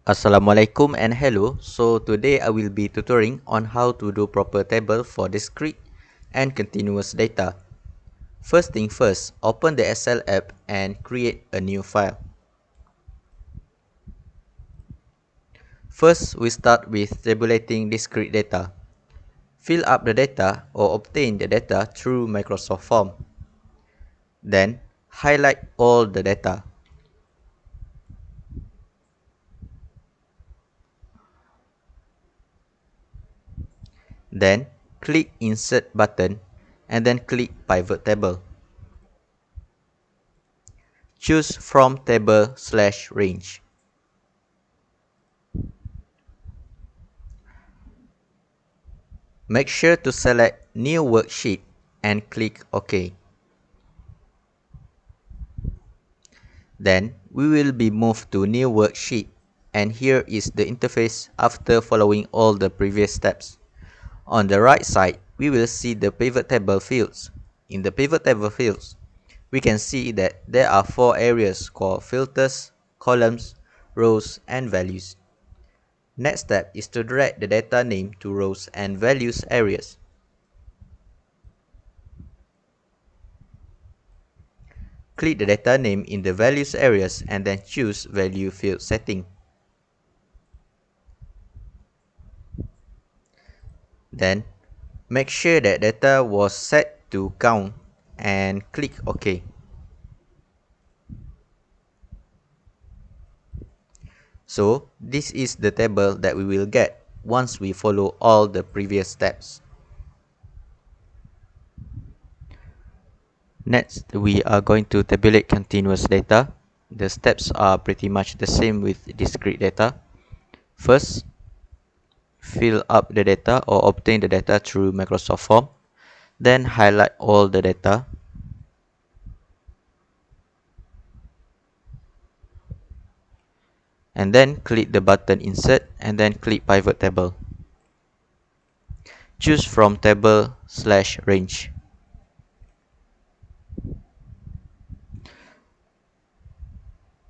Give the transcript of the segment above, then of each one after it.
Assalamualaikum and hello. So today I will be tutoring on how to do proper table for discrete and continuous data. First thing first, open the Excel app and create a new file. First, we start with tabulating discrete data. Fill up the data or obtain the data through Microsoft Form. Then, highlight all the data. Then, click Insert button and then click Pivot Table. Choose from table/range. Make sure to select New Worksheet and click OK. Then we will be moved to New Worksheet, and here is the interface after following all the previous steps. On the right side, we will see the pivot table fields. In the pivot table fields, we can see that there are four areas called filters, columns, rows, and values. Next step is to drag the data name to rows and values areas. Click the data name in the values areas and then choose value field setting. Then, make sure that data was set to count and click OK. So, this is the table that we will get once we follow all the previous steps. Next, we are going to tabulate continuous data. The steps are pretty much the same with discrete data. First, fill up the data or obtain the data through Microsoft Form. Then highlight all the data. And then click the button Insert and then click Pivot Table. Choose from table/range.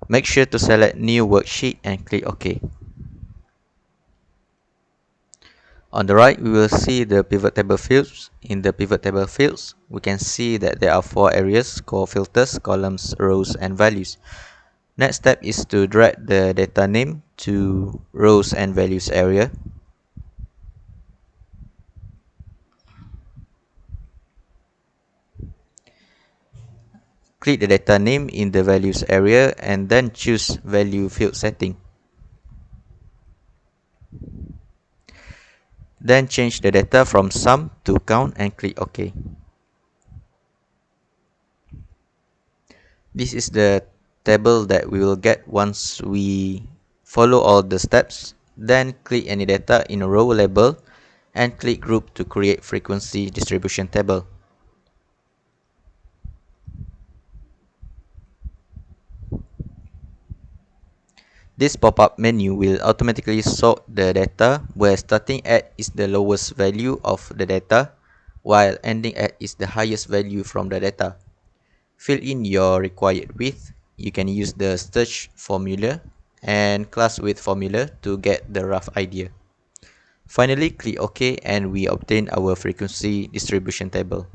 Make sure to select New Worksheet and click OK. On the right, we will see the pivot table fields. In the pivot table fields, we can see that there are four areas called filters, columns, rows, and values. Next step is to drag the data name to rows and values area. Click the data name in the values area and then choose value field setting. Then change the data from sum to count and click OK. This is the table that we will get once we follow all the steps. Then click any data in a row label and click Group to create frequency distribution table. This pop-up menu will automatically sort the data where starting at is the lowest value of the data while ending at is the highest value from the data. Fill in your required width. You can use the search formula and class width formula to get the rough idea. Finally, click OK and we obtain our frequency distribution table.